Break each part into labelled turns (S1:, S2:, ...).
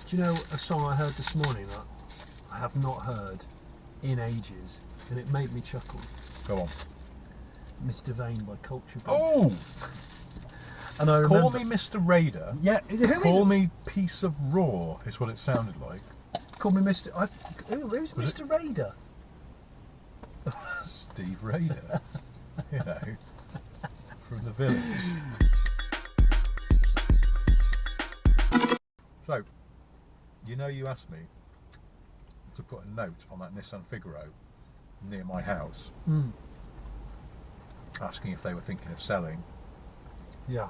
S1: Do you know a song I heard this morning that I have not heard in ages, and it made me chuckle?
S2: Go on.
S1: Mr. Vane by Culture Beat.
S2: Oh!
S1: And I remember...
S2: Call me Mr. Raider.
S1: Yeah,
S2: Call me Piece of Raw is what it sounded like.
S1: Call me Mr. Who's
S2: Was
S1: Mr. Raider?
S2: Steve Raider. You know, from the village. So, you know, you asked me to put a note on that Nissan Figaro near my house, asking if they were thinking of selling.
S1: Yeah.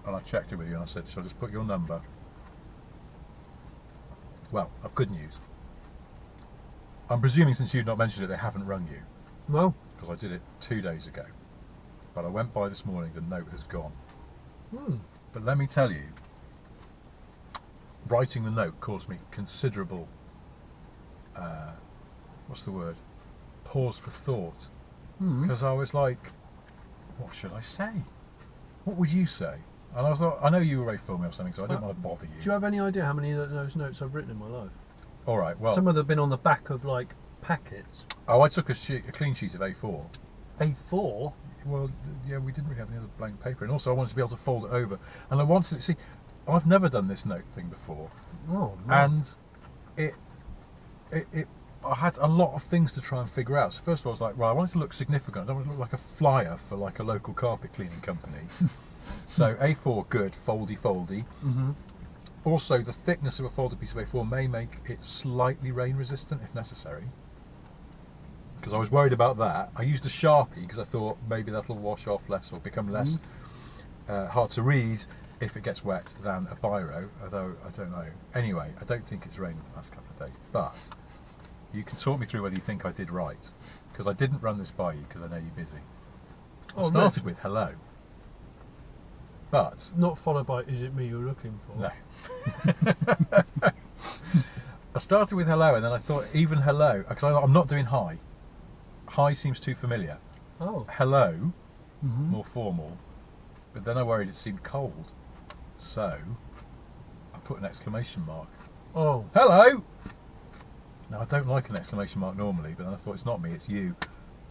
S2: And I checked it with you and I said, shall I just put your number? Well, I've good news. I'm presuming since you've not mentioned it, they haven't rung you.
S1: No.
S2: Because I did it 2 days ago. But I went by this morning, the note has gone. But let me tell you, writing the note caused me considerable, what's the word? Pause for thought. Because I was like, what should I say? What would you say? And I was like, I know you already filmed me or something, so I didn't want to bother you.
S1: Do you have any idea how many of those notes I've written in my life?
S2: All right, well...
S1: Some of them have been on the back of, like, packets.
S2: Oh, I took a clean sheet of A4.
S1: A4?
S2: Well, yeah, we didn't really have any other blank paper. And also I wanted to be able to fold it over. And I wanted to... See, I've never done this note thing before.
S1: Oh, no.
S2: And I had a lot of things to try and figure out. So first of all, I was like, right, I want it to look significant. I don't want it to look like a flyer for like a local carpet cleaning company. So A4, good, foldy. Also, the thickness of a folded piece of A4 may make it slightly rain resistant if necessary. Because I was worried about that. I used a Sharpie because I thought maybe that'll wash off less or become less hard to read if it gets wet than a biro, although I don't know. Anyway, I don't think it's rained the last couple of days, but you can talk me through whether you think I did right, because I didn't run this by you because I know you're busy. I started with hello, but...
S1: Not followed by, is it me you're looking for?
S2: No. I started with hello and then I thought even hello, because I'm not doing hi. Hi seems too familiar.
S1: Oh.
S2: Hello, more formal, but then I worried it seemed cold. So, I put an exclamation mark.
S1: Oh.
S2: Hello! Now, I don't like an exclamation mark normally, but then I thought it's not me, it's you.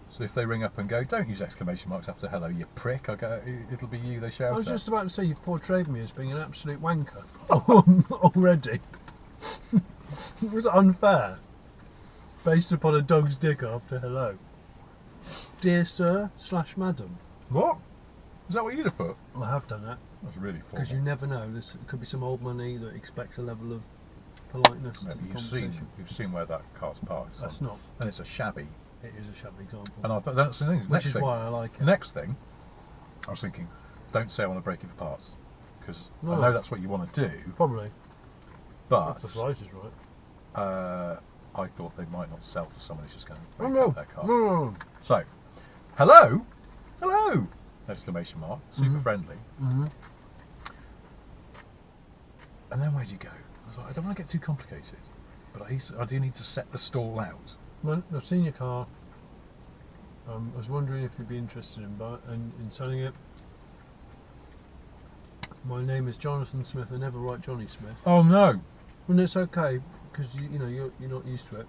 S2: So if they ring up and go, don't use exclamation marks after hello, you prick, I go, it'll be you they shout at.
S1: I was just about to say you've portrayed me as being an absolute wanker already. Was it unfair? Based upon a dog's dick after hello. Dear sir / madam.
S2: What? Is that what you'd have put?
S1: I have done that.
S2: That's really formal.
S1: Because you never know. This could be some old money that expects a level of politeness to the conversation.
S2: You've seen where that car's parked.
S1: That's not.
S2: And it's a shabby.
S1: It is a shabby example.
S2: And that's the thing.
S1: Which is why I like it.
S2: Next thing, I was thinking, don't say I want to break it for parts, because I know that's what you want to do.
S1: Probably.
S2: But
S1: if the price is right.
S2: I thought they might not sell to someone who's just going to
S1: Oh,
S2: break up their car.
S1: no.
S2: So, hello, hello! Exclamation mark. Super friendly. And then where'd you go? I was like, I don't want to get too complicated, but I do need to set the stall out.
S1: Well, I've seen your car. I was wondering if you'd be interested in selling it. My name is Jonathan Smith. I never write Jonny Smith.
S2: Oh no!
S1: Well, it's okay because you know you're not used to it.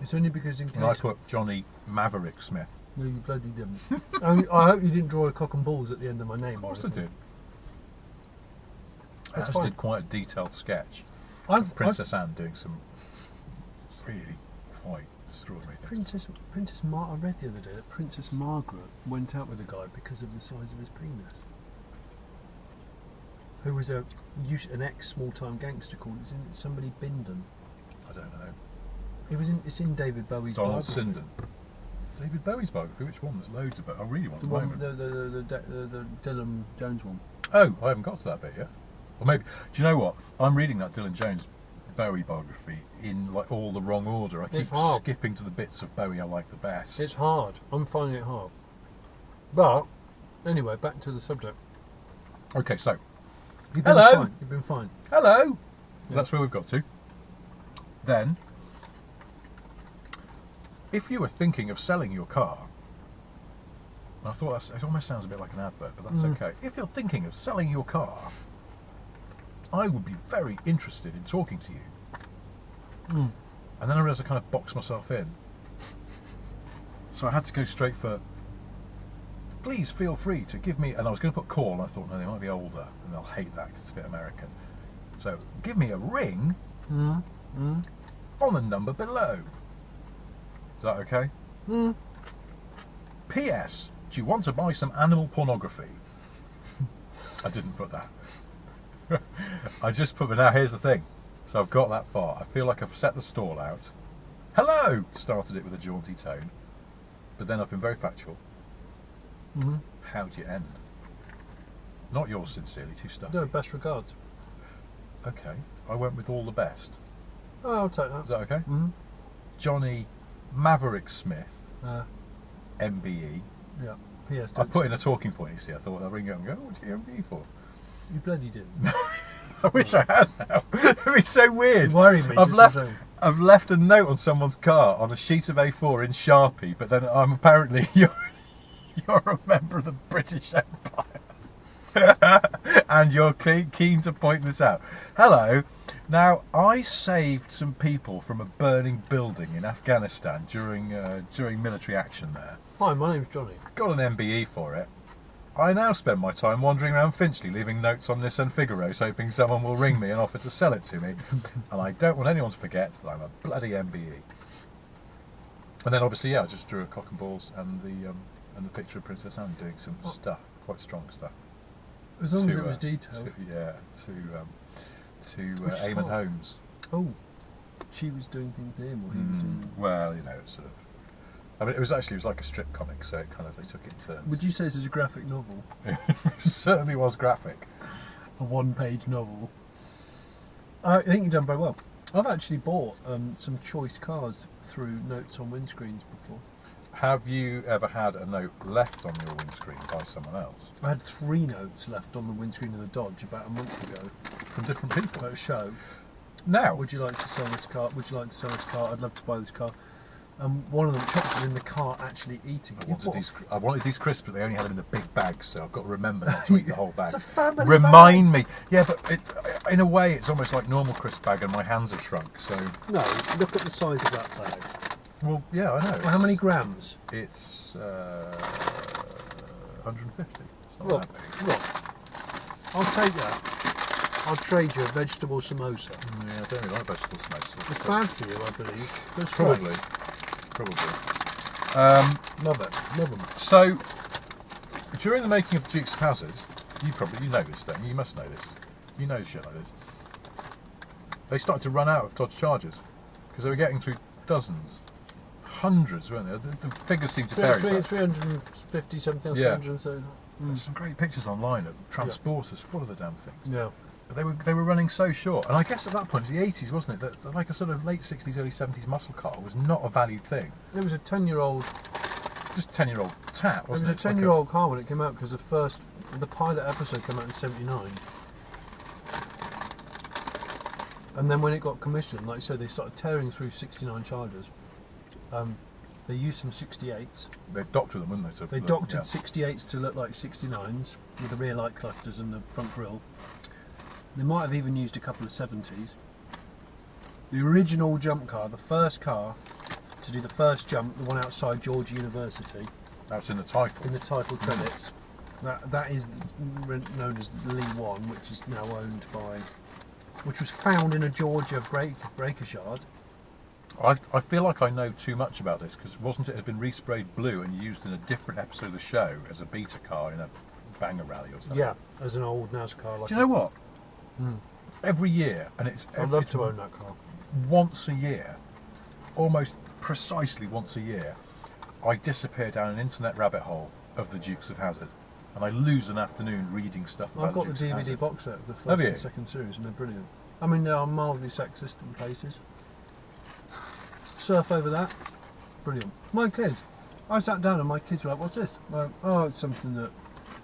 S1: It's only because in case.
S2: And I put Johnny Maverick Smith.
S1: No, you bloody didn't. I hope you didn't draw a cock and balls at the end of my name.
S2: Of course I did. I
S1: That's
S2: actually did quite a detailed sketch of Princess Anne doing some really quite extraordinary things.
S1: Princess I read the other day that Princess Margaret went out with a guy because of the size of his penis. Who was an ex-small-time gangster called somebody Bindon.
S2: I don't know.
S1: It's in David Bowie's
S2: Donald
S1: biography.
S2: Sinden. David Bowie's biography? Which one? There's loads of it. I really want
S1: The
S2: the
S1: one,
S2: moment.
S1: the Dylan Jones one.
S2: Oh, I haven't got to that bit yet. Or maybe, do you know what? I'm reading that Dylan Jones Bowie biography in like all the wrong order. I keep skipping to the bits of Bowie I like the best.
S1: It's hard. I'm finding it hard. But anyway, back to the subject.
S2: Okay, so
S1: You've been
S2: hello.
S1: Fine. You've been fine.
S2: Hello.
S1: Yeah.
S2: That's where we've got to. Then, if you were thinking of selling your car, I thought it almost sounds a bit like an advert, but that's okay. If you're thinking of selling your car, I would be very interested in talking to you.
S1: Mm.
S2: And then I realised I kind of boxed myself in. So I had to go straight for, please feel free to give me, and I was going to put call, and I thought, no, they might be older, and they'll hate that because it's a bit American. So, give me a ring on the number below. Is that okay? P.S. Do you want to buy some animal pornography? I didn't put that. I just put, but now here's the thing. So I've got that far. I feel like I've set the stall out. Hello! Started it with a jaunty tone. But then I've been very factual. How do you end? Not yours sincerely, too stuffy.
S1: No, best regards.
S2: Okay. I went with all the best.
S1: Oh, I'll take that.
S2: Is that okay? Jonny Maverick Smith, MBE.
S1: Yeah. P.S.
S2: I put in a talking point, you see. I thought I'll ring you up and go, oh, what's your MBE for?
S1: You bloody did.
S2: I wish I had now. It's so weird.
S1: You worry me.
S2: I've left a note on someone's car on a sheet of A4 in Sharpie, but then I'm apparently you're a member of the British Empire. And you're keen to point this out. Hello. Now, I saved some people from a burning building in Afghanistan during military action there.
S1: Hi, my name's Jonny.
S2: Got an MBE for it. I now spend my time wandering around Finchley, leaving notes on Nissan Figaros, hoping someone will ring me and offer to sell it to me. And I don't want anyone to forget that I'm a bloody MBE. And then obviously, yeah, I just drew a cock and balls and the picture of Princess Anne doing some stuff, quite strong stuff.
S1: As long as it was detailed.
S2: To Eamon Holmes.
S1: Oh, she was doing things to him, or he was doing...
S2: Well, you know, it's sort of. I mean, it was like a strip comic, so it kind of, they took it in turns.
S1: Would you say this is a graphic novel?
S2: It certainly was graphic.
S1: A one-page novel. I think you've done very well. I've actually bought some choice cars through notes on windscreens before.
S2: Have you ever had a note left on your windscreen by someone else?
S1: I had 3 notes left on the windscreen of the Dodge about a month ago.
S2: From different people?
S1: At a show.
S2: Now?
S1: Would you like to sell this car? Would you like to sell this car? I'd love to buy this car. One of them was in the car actually eating.
S2: I wanted these crisps, but they only had them in the big bags, so I've got to remember not to eat the whole bag.
S1: It's a family
S2: Remind
S1: bag.
S2: me. Yeah, but in a way, it's almost like normal crisp bag, and my hands have shrunk. So
S1: no, look at the size of that bag.
S2: Well, yeah, I know.
S1: Well, how many grams?
S2: It's 150. It's not
S1: Look,
S2: that big.
S1: look. I'll take that. I'll trade you a vegetable samosa.
S2: Yeah, I don't really like vegetable samosas.
S1: It's bad for you, I believe. That's
S2: Probably.
S1: right.
S2: Probably.
S1: Love it. Love them.
S2: So, during the making of the Dukes of Hazzard, you know this, don't you? You must know this. You know shit like this. They started to run out of Dodge Chargers because they were getting through dozens, hundreds, weren't they? The figures seem to vary.
S1: 350 something.
S2: Yeah.
S1: 330.
S2: There's some great pictures online of transporters full of the damn things.
S1: Yeah.
S2: But they were running so short, and I guess at that point it was the 80s, wasn't it? That like a sort of late 60s, early 70s muscle car was not a valued thing.
S1: It was a 10-year-old.
S2: Just 10-year-old tat, wasn't it?
S1: It was a 10-year-old car when it came out because the pilot episode came out in '79, and then when it got commissioned, like I said, they started tearing through 69 Chargers. They used some 68s.
S2: They doctored them, wouldn't they?
S1: They doctored 68s to look like 69s with the rear light clusters and the front grille. They might have even used a couple of 70s. The original jump car, the first car to do the first jump, the one outside Georgia University.
S2: That's in the title.
S1: In the title credits. That is known as the Lee 1, which is now owned by... which was found in a Georgia breakers yard.
S2: I feel like I know too much about this because wasn't it had been resprayed blue and used in a different episode of the show as a beta car in a banger rally or something?
S1: Yeah, as an old NASCAR.
S2: Do you know what? Every year, and
S1: I'd love to own that car.
S2: Once a year, almost precisely once a year, I disappear down an internet rabbit hole of the Dukes of Hazzard, and I lose an afternoon reading stuff about
S1: I've got
S2: the Dukes
S1: the
S2: of
S1: DVD
S2: Hazzard.
S1: box set of the
S2: Have
S1: first
S2: you?
S1: and second series, and they're brilliant. I mean, they are mildly sexist in places. Surf over that, brilliant. My kids, I sat down and my kids were like, "What's this?" I'm like, "Oh, it's something that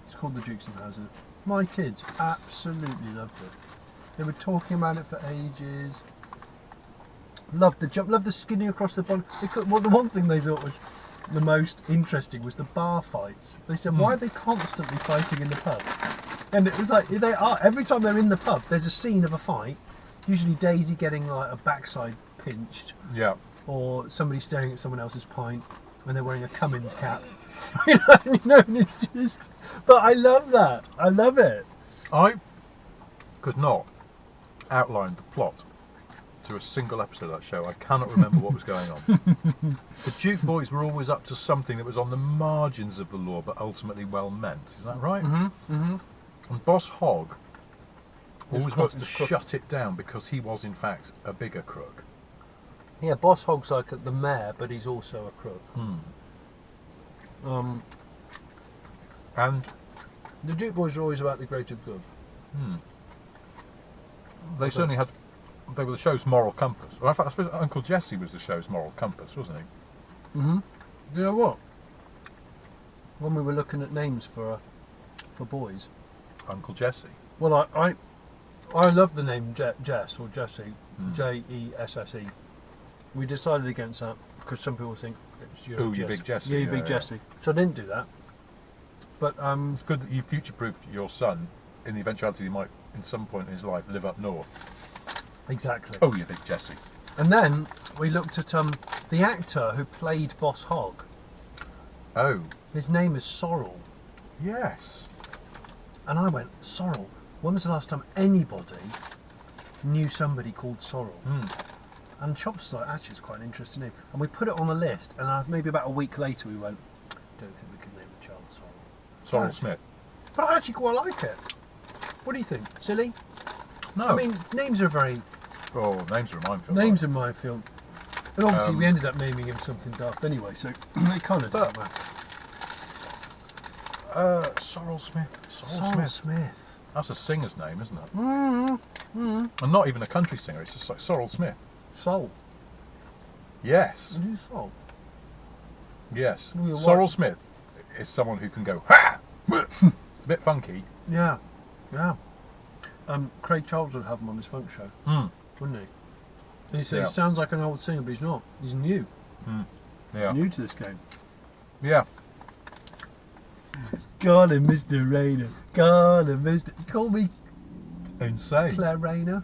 S1: it's called the Dukes of Hazzard." My kids absolutely loved it. They were talking about it for ages. Loved the jump, loved the skinning across the bottom. The one thing they thought was the most interesting was the bar fights. They said, "Why are they constantly fighting in the pub?" And it was like, they are, every time they're in the pub, there's a scene of a fight. Usually Daisy getting like a backside pinched,
S2: Yeah.
S1: or somebody staring at someone else's pint, and they're wearing a Cummins cap. And it's just. But I love that. I love it.
S2: I could not outline the plot to a single episode of that show. I cannot remember what was going on. The Duke boys were always up to something that was on the margins of the law, but ultimately well meant. Is that right? And Boss Hogg always wanted to shut it down because he was, in fact, a bigger crook.
S1: Yeah, Boss Hogg's like the mayor, but he's also a crook.
S2: And
S1: The Duke boys are always about the greater good.
S2: they certainly had. They were the show's moral compass. Well, in fact, I suppose Uncle Jesse was the show's moral compass, wasn't he?
S1: You know what? When we were looking at names for boys,
S2: Uncle Jesse.
S1: well, I love the name Jess or Jesse, Jesse. We decided against that because some people think it's
S2: Ooh, you big Jesse.
S1: Yeah, you big Jesse. So I didn't do that. But
S2: It's good that you future-proofed your son in the eventuality he might, in some point in his life, live up north.
S1: exactly.
S2: Oh, you big Jesse.
S1: And then we looked at the actor who played Boss Hogg.
S2: Oh,
S1: His name is Sorrel.
S2: yes.
S1: And I went, Sorrel? When was the last time anybody knew somebody called Sorrel? And Chops was like, actually, it's quite an interesting name. And we put it on the list, and maybe about a week later we went, don't think we could name the child Sorrel.
S2: Sorrel Smith.
S1: But I actually quite like it. What do you think? Silly?
S2: No.
S1: I mean, names are very...
S2: Oh, names are a minefield.
S1: Names are minefield. And obviously we ended up naming him something daft anyway, so it kind of doesn't matter.
S2: Sorrel Smith.
S1: Sorrel Smith.
S2: That's a singer's name, isn't it? And not even a country singer, it's just like Sorrel Smith.
S1: Soul.
S2: Yes.
S1: Who's Soul?
S2: Yes.
S1: Well, you're
S2: Sorrel
S1: right.
S2: Smith is someone who can go, ha! It's a bit funky.
S1: Yeah. Yeah. Craig Charles would have him on his funk show, wouldn't he? And he said
S2: Yeah.
S1: he sounds like an old singer, but he's not. He's new.
S2: Yeah.
S1: New to this game.
S2: Yeah.
S1: Got him, Mr. Rayner. Got him, Mr. Call me
S2: Insane.
S1: Claire Rayner.